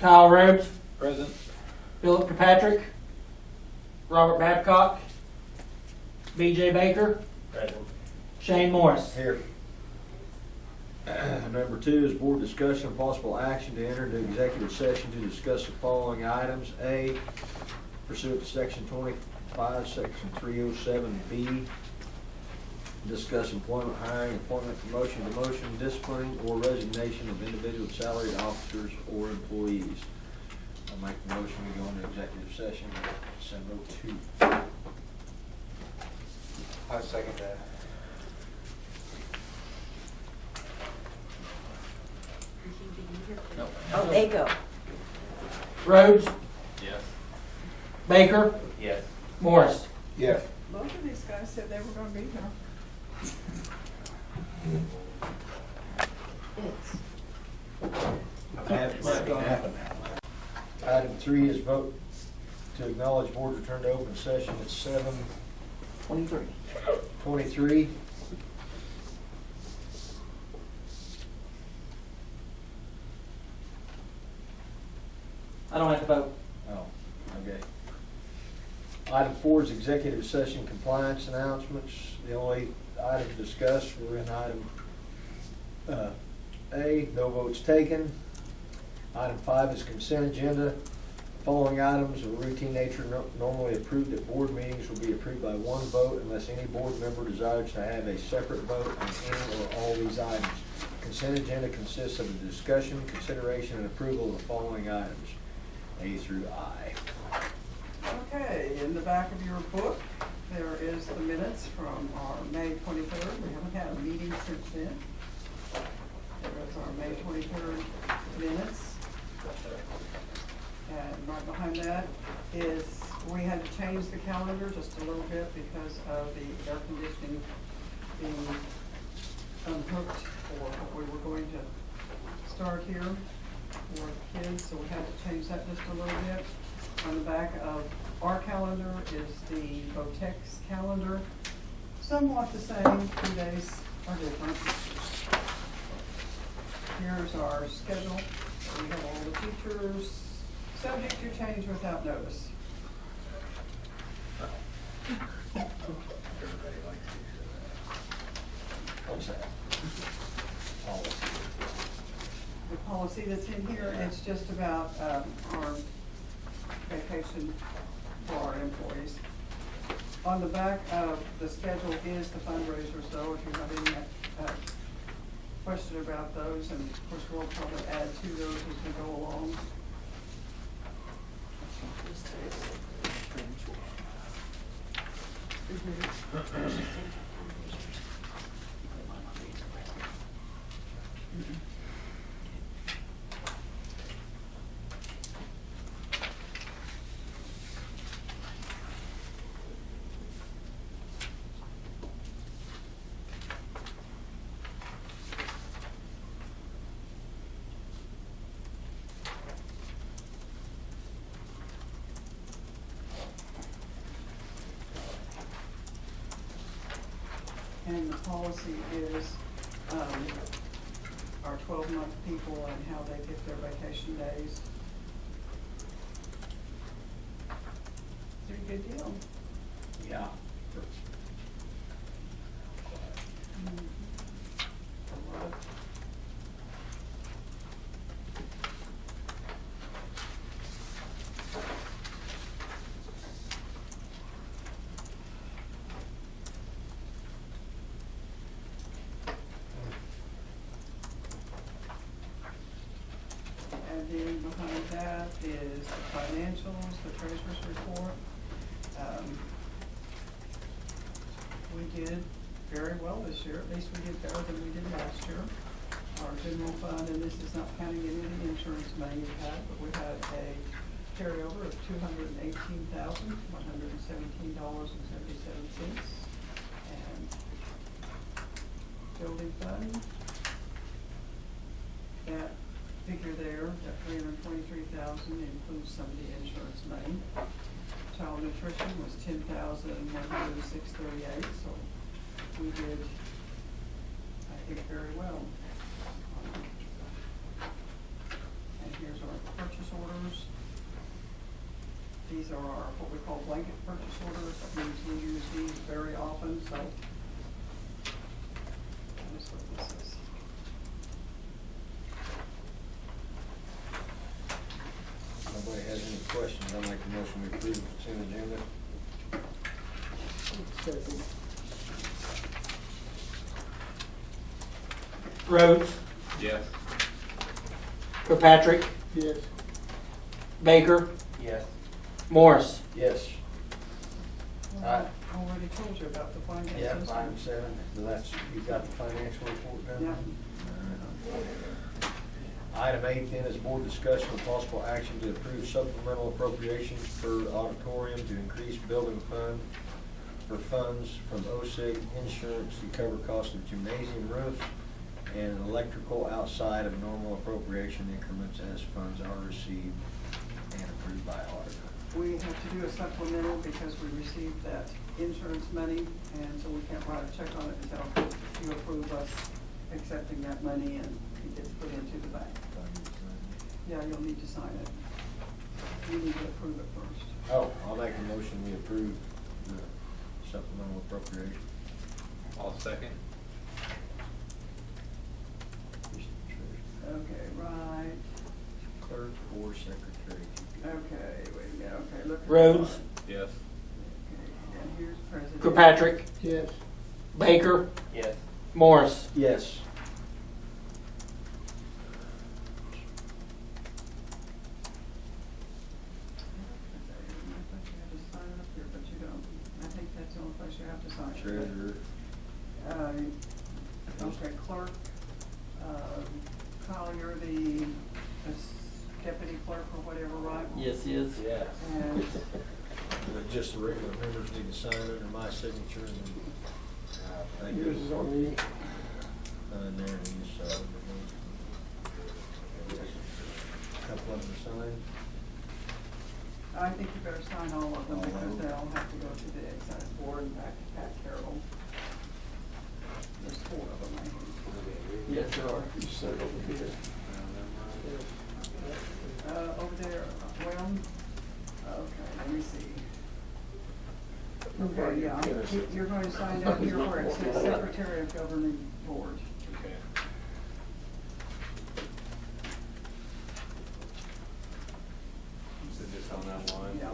Kyle Rhodes, Present. Philip Kirkpatrick, Robert Babcock, B.J. Baker, Present. Shane Morris. Here. Number 2 is board discussion and possible action to enter into executive session to discuss the following items. A, pursuant to section 25, section 307B, discuss employment, hiring, appointment, promotion, demotion, disciplining, or resignation of individual salaried officers or employees. I'll make the motion to go into executive session at 7:02. I second that. No. Oh, they go. Rhodes, Yes. Baker, Yes. Morris. Yes. Both of these guys said they were gonna be here. Item 3 is vote to acknowledge board return to open session at 7:23. I don't have to vote. Oh, okay. Item 4 is executive session compliance announcements. The only items discussed were in item A, no votes taken. Item 5 is consent agenda. Following items of routine nature normally approved at board meetings will be approved by one vote unless any board member desires to have a separate vote on any or all these items. Consent agenda consists of a discussion, consideration, and approval of the following items, A through I. Okay, in the back of your book, there is the minutes from our May 23rd. We haven't had a meeting since then. There is our May 23rd minutes. And right behind that is, we had to change the calendar just a little bit because of the air conditioning being unhooked for what we were going to start here for kids, so we had to change that just a little bit. On the back of our calendar is the Votex calendar, somewhat the same, 2 days are different. Here's our schedule. We have all the teachers, subject to change without notice. What's that? The policy that's in here, it's just about our vacation for our employees. On the back of the schedule is the fundraisers, though, if you have any question about those, and of course, we'll probably add to those as we go along. And the policy is our 12-month people and how they get their vacation days. Pretty good deal. Yeah. A lot of- And then behind that is the financials, the treasurer's report. We did very well this year, at least we did better than we did last year. Our general fund, and this is not counting any of the insurance money we had, but we had a carryover of $218,117.77. And building fund, that figure there, that 323,000 includes some of the insurance money. Child nutrition was 10,106.38, so we did, I think, very well. And here's our purchase order. These are our, what we call blanket purchase orders. That means we use these very often, so. That's what this is. Nobody has any questions, I'll make a motion to approve the consent agenda. Rhodes, Yes. Kirkpatrick, Yes. Baker, Yes. Morris. Yes. Well, I already told you about the finances. Yeah, 5 and 7, so that's, you've got the financial report done? Yeah. Item 8 then is board discussion with possible action to approve supplemental appropriations for auditorium to increase building fund for funds from OSIG insurance to cover cost of gymnasium roofs and electrical outside of normal appropriation increments as funds are received and approved by auditor. We have to do a supplemental because we received that insurance money, and so we can't write a check on it until you approve us accepting that money and it gets put into the bank. Yeah, you'll need to sign it. You need to approve it first. Oh, I'll make a motion, we approve the supplemental appropriation. I'll second. Okay, right. Clerk or secretary. Okay, wait a minute, okay, look. at the Rhodes. line. Yes. Okay, and here's President. Kirkpatrick, Yes. Baker, Yes. Morris. Yes. I thought you had to sign it up here, but you don't. I think that's the only place you have to sign it. Treasurer. Okay, clerk, Collier, the deputy clerk or whatever, right? Yes, yes. Yes. And Just the regular members need to sign under my signature and then. Thank you. Yours is on me. Sign there and you sign. Couple of them to sign. I think you better sign all of them All of because them. they all have to go to the excise board and back to Pat Carroll. There's 4 of them, I think. Yes, there are. You said over here. Over there, well, okay, let me see. Okay, yeah, you're going to sign down here where it says Secretary of Governing Board. Okay. So just on that line? Yeah.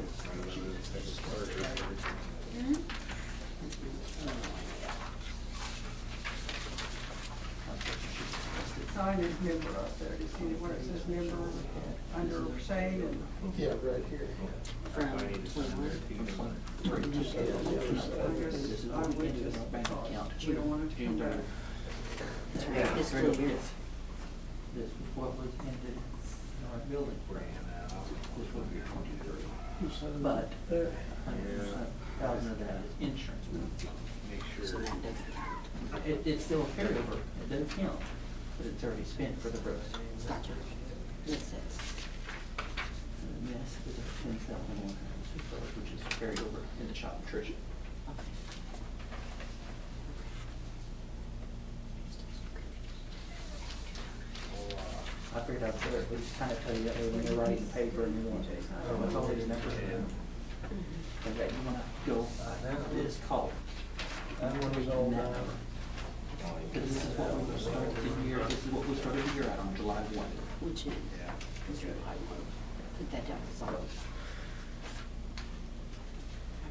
Sign is member up there. You see where it says member under Shane and? Yeah, right here. I guess I would just, Bank account. we don't want it to come back. Yeah, it's right here. This is what was ended in our building. This would be 23. You said it But there. 100,000 of that is insurance. Make So sure. that doesn't count. It's still a carryover, it doesn't count, but it's already spent for the road. Gotcha. Makes sense. And this is a 10,106 dollars, which is carried over in the shop nutrition. Okay. I figured out there, we just kind of tell you that way when you're writing the paper and you're going, oh, what's all these numbers? And that you wanna go, this call. That one was all That done. number. Because this is what we started the year, this is what we started the year out on July 1. Which is, July 1. Put that down beside. I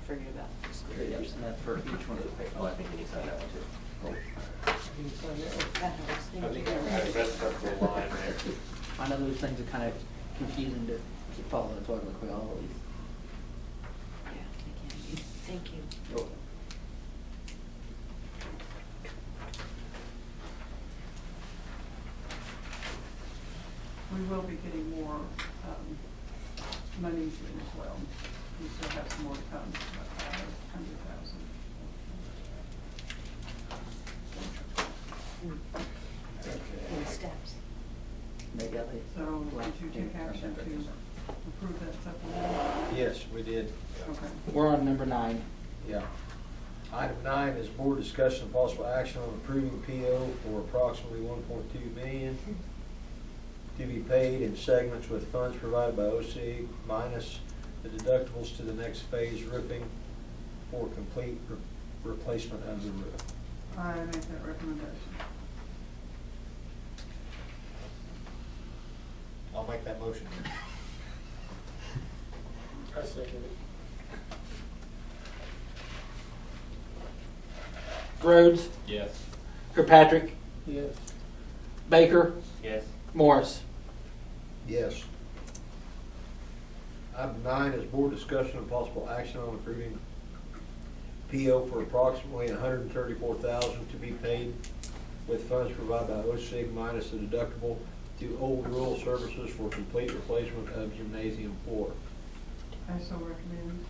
forget about the fiscal Yes, years. and that's for each one of the papers. Oh, I think you need to sign that one too. You said that. That helps, I thank think you. I messed up the line there. I know those things are kind of confusing to keep following, that's why I look at all of these. Yeah, I can. Thank you. We will be getting more, monies in as well. We still have some more to come, about 100,000. In steps. Maybe I'll leave. So did you take action to approve that supplemental? Yes, we did. Okay. We're on number 9. Yeah. Item 9 is board discussion and possible action on approving PO for approximately $1.2 million to be paid in segments with funds provided by OC minus the deductibles to the next phase roofing for complete replacement of the roof. I make that recommendation. I'll make that motion. I second it. Rhodes, Yes. Kirkpatrick, Yes. Baker, Yes. Morris. Yes. Item 9 is board discussion and possible action on approving PO for approximately $134,000 to be paid with funds provided by OSIG minus the deductible to Old Rural Services for complete replacement of gymnasium floor. I so recommend.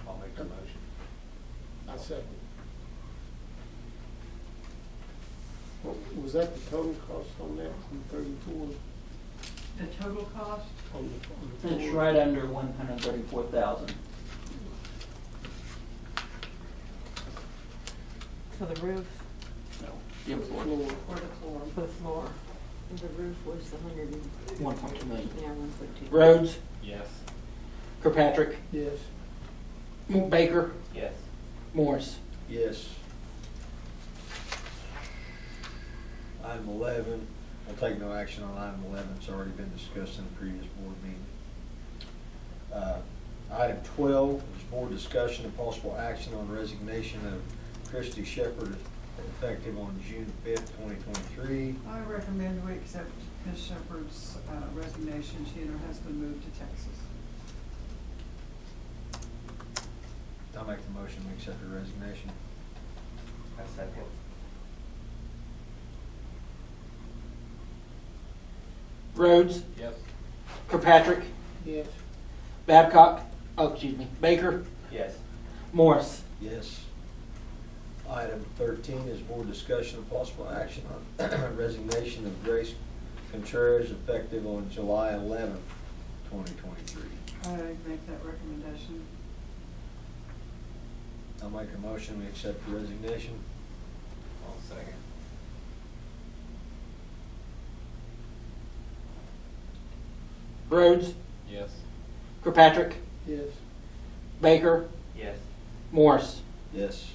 I'll make the motion. I second. Was that the total cost on that, from 34 The total cost, on the It's floor? right under 134,000. For the roof, No, gym floor, Floor. for the floor. for the floor. The roof was the 1.2 million. Yeah, 1.2. Rhodes, Yes. Kirkpatrick, Yes. Baker, Yes. Morris. Yes. Item 11, we'll take no action on item 11, it's already been discussed in the previous board meeting. Item 12 is board discussion and possible action on resignation of Christy Shepherd effective on June 5th, 2023. I recommend we accept Ms. Shepherd's resignation. She and her husband moved to Texas. I'll make the motion, we accept her resignation. I second. Rhodes, Yes. Kirkpatrick, Yes. Baker, Yes. Morris. Yes. Item 13 is board discussion and possible action on resignation of Grace Contreras effective on July 11th, 2023. I make that recommendation. I'll make a motion, we accept the resignation. I'll second. Rhodes, Yes. Kirkpatrick, Yes. Baker, Yes. Morris. Yes.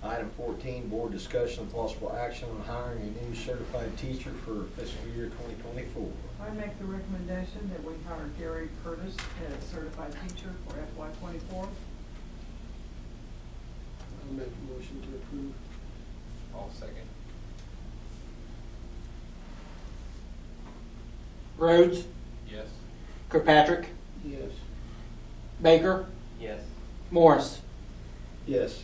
Item 14, board discussion and possible action on hiring a new certified teacher for fiscal year 2024. I make the recommendation that we hire Gary Curtis as certified teacher for FY '24. I'll make a motion to approve. I'll second. Rhodes, Yes. Kirkpatrick, Yes. Baker, Yes. Morris. Yes.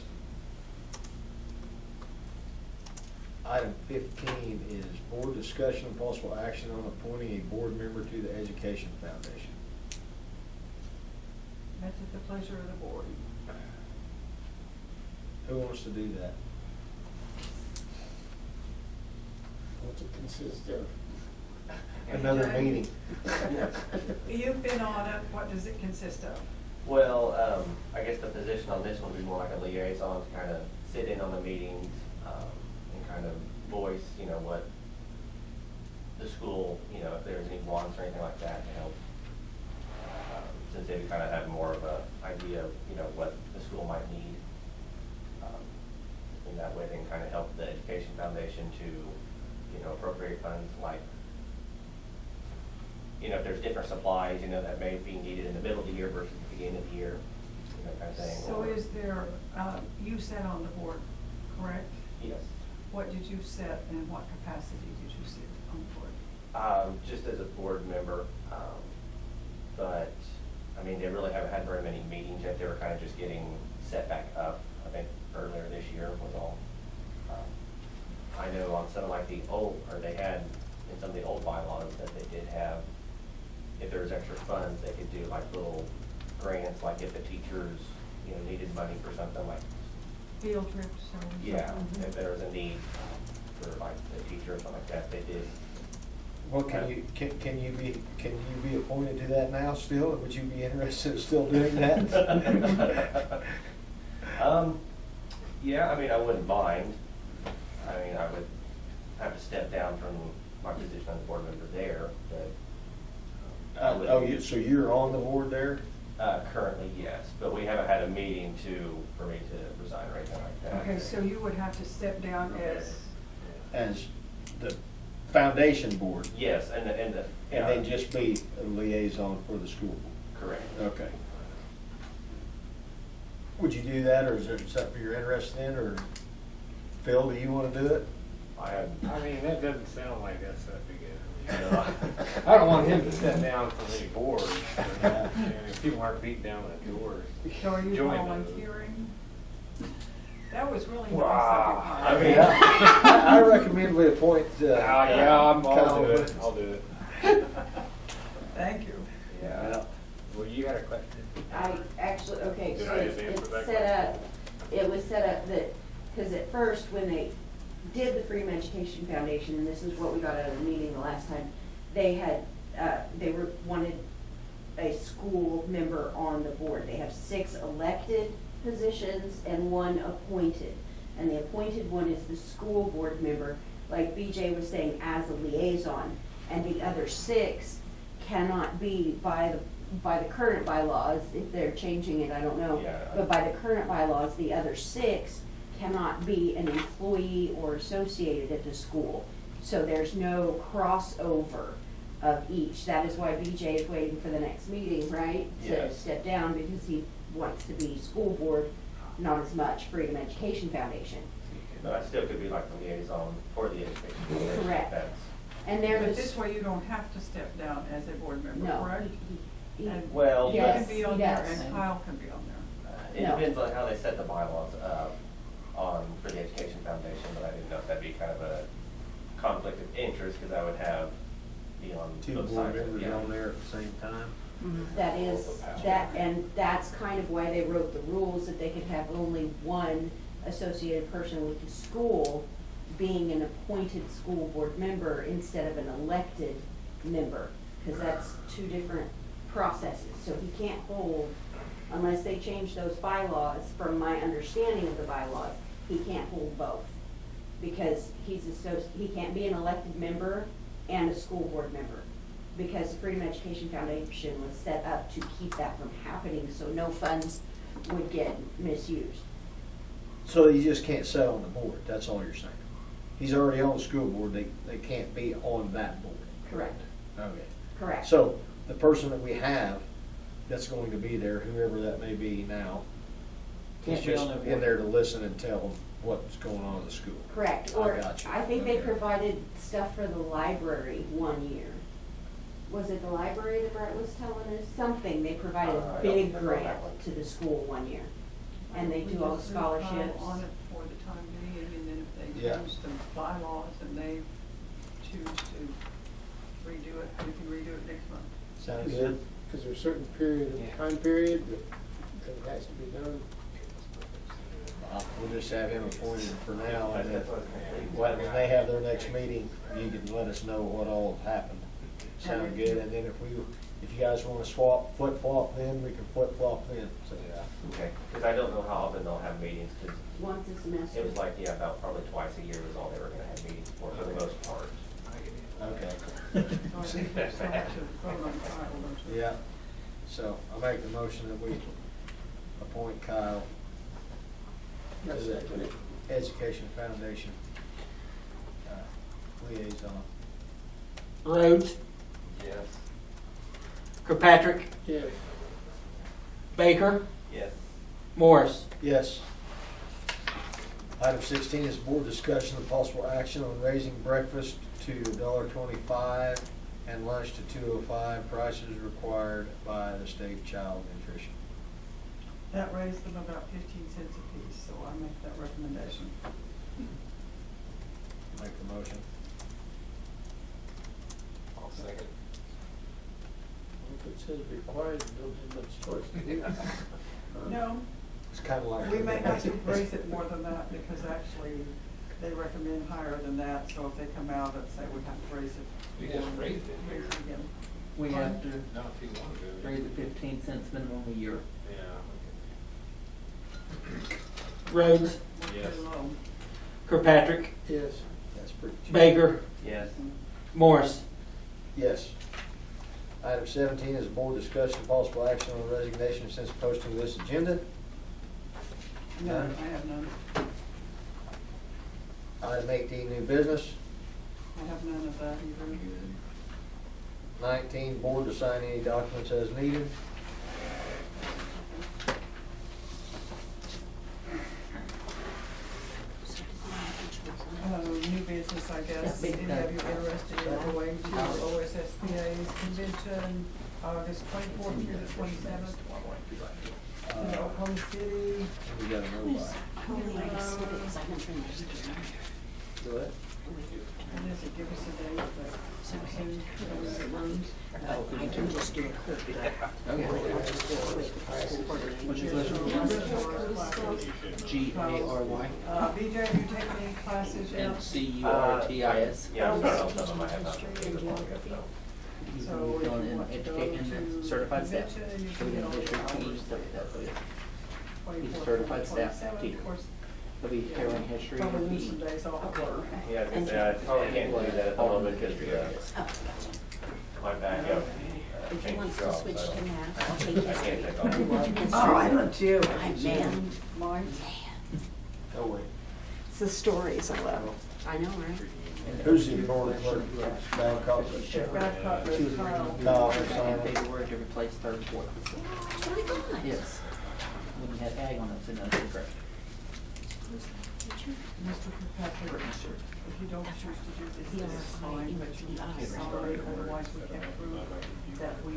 Item 15 is board discussion and possible action on appointing a board member to the Education Foundation. That's at the pleasure of the board. Who wants to do that? What's it consist of? Another meeting. You've been on it, what does it consist of? Well, I guess the position on this one would be more like a liaison to kind of sit in on the meetings, and kind of voice, what the school, if there's any wants or anything like that to help. Since they kind of have more of a idea of, what the school might need. And that way they can kind of help the Education Foundation to, appropriate funds like, if there's different supplies, that may be needed in the middle of the year versus the beginning of the year, kind of thing. So or- is there, you sat on the board, correct? Yes. What did you sit and what capacity did you sit on the board? Just as a board member, but, they really haven't had very many meetings yet. They were kind of just getting set back up, I think, earlier this year was all. I know on some of like they had in some of the old bylaws that they did have, if there was extra funds, they could do like little grants, like if the teachers, needed money for something like, Field trips or something? yeah, if there was a need for like the teacher or something like that, they did. Well, can you be appointed to that now still? Would you be interested in still doing that? Yeah, I wouldn't mind. I would have to step down from my position as a board member there, but. So you're on the board there? Currently, yes, but we haven't had a meeting for me to resign or anything like that. Okay, so you would have to step down as, As the foundation board? Yes, and And then just be a liaison for the school board? correct. Okay. Would you do that, or is it something you're interested in, or Phil, do you want to do it? I mean, that doesn't sound like that's that big a. No. I don't want him to step down from any board, and if people aren't beating down the doors. so are you join those. volunteering? That was really nice Wow. of you. I mean, I recommend we appoint. Yeah, I'll do Kyle. it, I'll do it. Thank you. Yeah. Well, you had a question? I actually, okay, Did so I just answer it's that set up, it was set up that, because at first, when they did the Freedom Education Foundation, and this is what we got out of the meeting the last time, they had, wanted a school member on the board. They have 6 elected positions and 1 appointed. And the appointed one is the school board member, like BJ was saying, as a liaison. And the other 6 cannot be by the current bylaws, if they're changing it, I don't know. Yeah. But by the current bylaws, the other 6 cannot be an employee or associated at the school. So there's no crossover of each. That is why BJ is waiting for the next meeting, right? To Yes. step down, because he wants to be school board, not as much Freedom Education Foundation. but I still could be like the liaison for the education. Foundation. Correct. That's- And they're But the. this way you don't have to step down as a board member, No. correct? he- And Well, you Yes, can be he on there does. and Kyle can be on there. It No. depends on how they set the bylaws up for the Education Foundation, but I didn't know if that'd be kind of a conflict of interest, because I would be on Two both board sides. members Yeah. on there at the same time? That is, and that's kind of why they wrote the rules, that they could have only one associated person with the school being an appointed school board member instead of an elected member, because that's 2 different processes. So he can't hold, unless they change those bylaws, from my understanding of the bylaws, he can't hold both. Because he can't be an elected member and a school board member. Because the Freedom Education Foundation was set up to keep that from happening, so no funds would get misused. So you just can't sit on the board, that's all you're saying? He's already on the school board, they can't be on that board? Correct. Okay. Correct. So the person that we have that's going to be there, whoever that may be now, is Can't be just on that in board. there to listen and tell them what's going on in the school? Correct. I Or got you. I think they provided stuff for the library one year. Was it the library that Brett was telling us? Something, they provided I a don't big remember that grant one. to the school one year. And they We do all the just leave Kyle scholarships. on it for the time being, and then if they Yeah. change the bylaws and they choose to redo it, we can redo it next month. Sound good? Is there a certain period, Yeah. time period that it has to be done? We'll just have him appointed for now, and then That's what I was gonna say. when they have their next meeting, you can let us know what all happened. Sound good? And then if you guys wanna flip-flop then, we can flip-flop then. So, Okay, because I don't know how often they'll have meetings, because Once a semester. it was like, yeah, about probably twice a year was all they were gonna have meetings for the most part. Okay. So I think we still have to vote on Kyle, don't you? Yeah, so I make the motion that we appoint Kyle to Yes, the second it. Education Foundation liaison. Rhodes, Yes. Kirkpatrick, Yes. Baker, Yes. Morris. Yes. Item 16 is board discussion of possible action on raising breakfast to $1.25 and lunch to $2.05, prices required by the state child nutrition. That raised them about 15 cents apiece, so I make that recommendation. Make the motion. I'll second. If it says required, you don't have much choice to do. No, It's kind of like. we may have to raise it more than that, because actually they recommend higher than that, so if they come out and say we have to raise it. We just more, raised it here. raise it again. We have to Not too long ago. raise it 15 cents minimum a year. Yeah. Rhodes, We're Yes. pretty low. Kirkpatrick, Yes. That's Baker, Yes. Morris. Yes. Item 17 is board discussion, possible action on resignation since posting of this agenda. No, I have none. Item 18, new business. I have none of that either. 19, board to sign any documents as needed. New business, I guess. Any of you interested in going to OSSPA's convention, August 24th through the 27th? In Oklahoma City. We got to know by. Do it. When does it give us a date, but soon? I can just do it quick. Okay. What's your pleasure? G-A-R-Y. BJ, have you taken any classes yet? And C-U-R-T-I-S. Yeah, I'm starting on some of them. I have not taken this one yet, so. So You're if going you in want to go educating to the certified staff. convention, you So we can got go history, to PE, stuff like that, so yeah. 24th, certified staff 27th, teacher. of course. There'll be covering history Probably and lose some PE. days off of work. Yeah, I was gonna say, I probably can't do that at the moment because my backup If he changed wants to jobs, switch so to math, I'll I take can't history. take off. Oh, I love you. I man, Mine, Oh, wait. It's the stories I love. I know, right? Who's the board clerk? Babcock? Babcock, She was Kyle. originally No, doing it's not. paperwork every place, third, and fourth. That's what I thought. Yes. When you had ag on it, so no, it's correct. Mr. Kirkpatrick, if you don't choose to do this, it's fine, but you need to sign, otherwise we can't prove that we